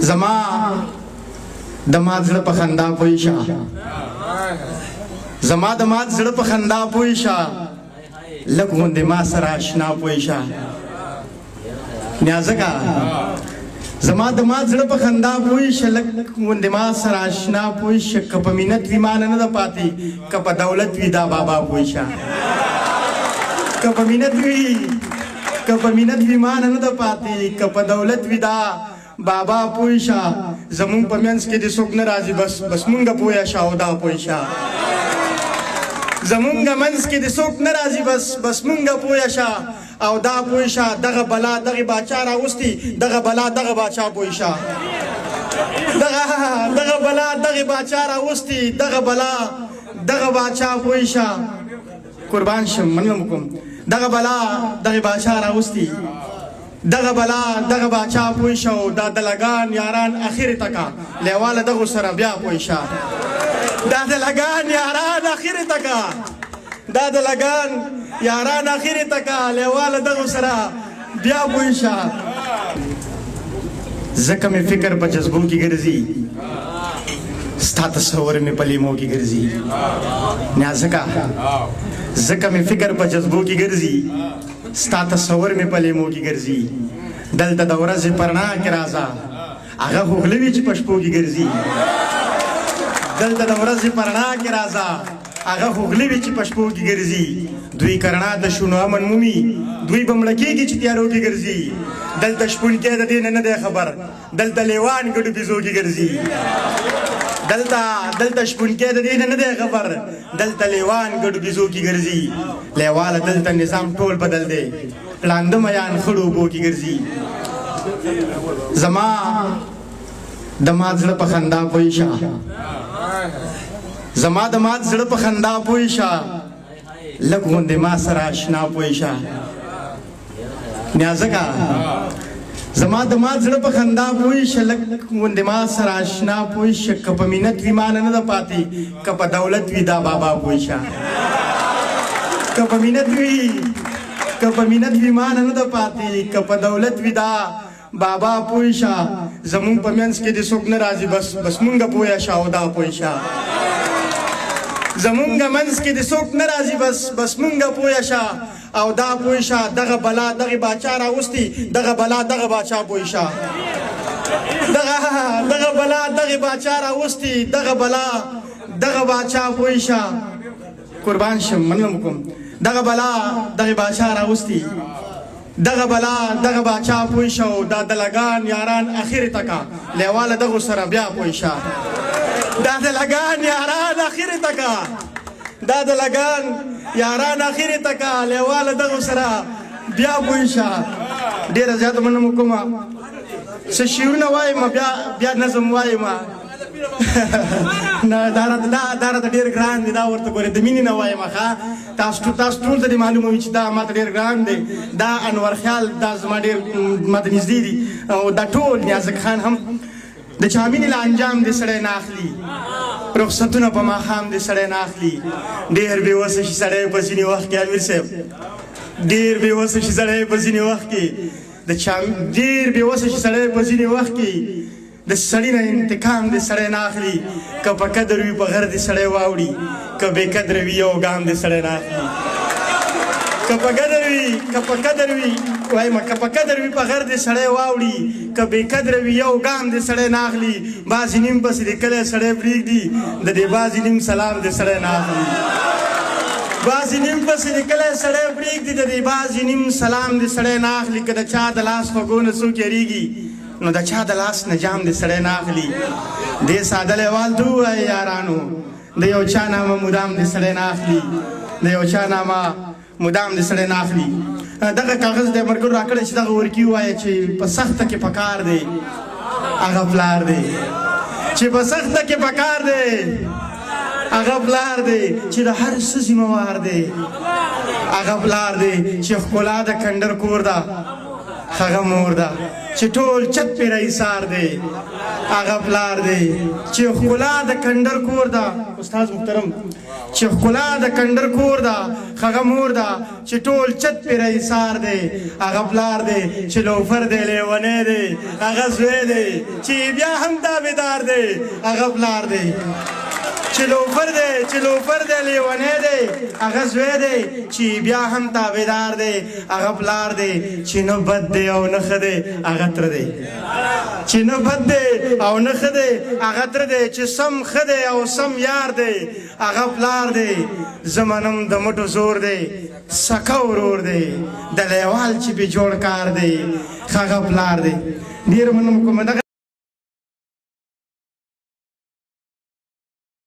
زما دماغ زړه په خندا پوي شه زما دماغ زړه په خندا پوي شه لږ غوندې ما سره اشنا پوي شه نیازکه زما دماغ زړه په خندا پوي شه لږ غوندې ما سره اشنا پوي شه که په مینت وي ما نه ده پاتې که په دولت وي دا بابا پوي شه که په مینت وي ما نه ده پاتې که په دولت وي دا بابا پوي شه زمونږ په منځ کې دې څوک نه راځي بس مونږه پویه شه او دا پوي شه زمونږ منځ کې دې څوک نه راځي بس مونږه پویه شه او دا پوي شه دغه بلا دغه باچا راوستي دغه بلا دغه باچا پوي شه دغه بلا دغه باچا راوستي دغه بلا دغه باچا پوي شه قربان شم منم کوم دغه بلا دغه باچا راوستي دغه بلا دغه باچا پوي شه او دا دلګان یاران اخر تکا لیواله دغه سره بیا پوي شه دا دلګان یاران اخر تکا دا دلګان یاران اخر تکا لیواله دغه سره بیا پوي شه زکه مې فکر په جذبو کې ګرځي ستا تصور مې په لیمو کې ګرځي نیازکه زکه مې فکر په جذبو کې ګرځي ستا تصور مې په لیمو کې ګرځي دلته د ورځې پرنا کې راځه هغه هغلې وي چې په شپو کې ګرځي دلته د ورځې پرنا کې راځه هغه هغلې وي چې په شپو کې ګرځي دوی کرنا د شونو امن مومي دوی به مړه کېږي چې تیارو کې ګرځي دلته شپونکی د دې نه دی خبر دلته لیوان ګډو بيزو کې ګرځي دلته شپونکی د دې نه دی خبر دلته لیوان ګډو بيزو کې ګرځي لیواله دلته نظام ټول بدل دی لاندې میان خړو بو کې ګرځي زما دماغ زړه په خندا پوي شه زما دماغ زړه په خندا پوي شه لږ غوندې ما سره اشنا پوي شه نیازکه زما دماغ زړه په خندا پوي شه لږ غوندې ما سره اشنا پوي شه که په مینت وي ما نه ده پاتې که په دولت وي دا بابا پوي شه که په مینت وي ما نه ده پاتې که په دولت وي دا بابا پوي شه زمونږ په منځ کې دې څوک نه راځي بس مونږه پویه شه او دا پوي شه زمونږ منځ کې دې څوک نه راځي بس مونږه پویه شه او دا پوي شه دغه بلا دغه باچا راوستي دغه بلا دغه باچا پوي شه دغه بلا دغه باچا راوستي دغه بلا دغه باچا پوي شه قربان شم منم کوم دغه بلا دغه باچا راوستي دغه بلا دغه باچا پوي شه او دا دلګان یاران اخر تکا لیواله دغه سره بیا پوي شه دا دلګان یاران اخر تکا دا دلګان یاران اخر تکا لیواله دغه سره بیا پوي شه ډیره زیاته منم کوم څه شعرونه وایم بیا نظم وایم نه دا راته ډېر ګران دی دا ورته ګورې د مینې نه وایم ښه تاسو ټول ته دې معلومه وي چې دا ماته ډېر ګران دی دا انور خیال دا زما ډېر ماته نږدې دي او دا ټول نیازک خان هم د چا مینې له انجام دې سړی نه اخلي رخصتونه په ماښام دې سړی نه اخلي ډېر بېوسه شي سړی په ځینې وخت کې امیر صاحب ډېر بېوسه شي سړی په ځینې وخت کې ډېر بېوسه شي سړی په ځینې وخت کې د سړي نه انتقام دې سړی نه اخلي که په قدر وي په غر دې سړی واوړي که بې قدره وي یو ګام دې سړی نه اخلي که په قدر وي وایم که په قدر وي په غر دې سړی واوړي که بې قدره وي یو ګام دې سړی نه اخلي بعضې نیم پسې دې کلی سړی پرېږدي د دې بعضې نیم سلام دې سړی نه اخلي بعضې نیم پسې دې کلی سړی پرېږدي د دې بعضې نیم سلام دې سړی نه اخلي که د چا د لاس خوږو نه څوک یېرېږي نو د چا د لاس نه جام دې سړی نه اخلي دې ساده لیوال ته ووایه یارانو د یو چا نامه مدام دې سړی نه اخلي د یو چا نامه مدام دې سړی نه اخلي دغه کاغذ د ملګرو راکړی چې دغه ورکي ووایه چې په سخته کې پکار دی هغه پلار دی چې په سخته کې پکار دی هغه پلار دی چې د هر څه ذمهوار دی هغه پلار دی چې ښکلا د کنډر کور ده هغه مور ده چې ټول چت پرې ایثار دی هغه پلار دی چې ښکلا د کندر کور ده استاد محترم چې ښکلا د کندر کور ده هغه مور ده چې ټول چت پرې ایثار دی هغه پلار دی چې لوفر دی لیونی دی هغه زوی دی چې بیا هم دعویدار دی هغه پلار دی چې لوفر دی لیونی دی هغه زوی دی چې بیا هم تابعدار دی هغه پلار دی چې نه بد دی او نه ښه دی هغه تره دی چې نه بد دی او نه ښه دی هغه تره دی چې سم ښه دی او سم یار دی هغه پلار دی زمانم د مټو زور دی سکه ورور دی د لیوال چې پې جوړ کار دی هغه پلار دی ډېر منم کوم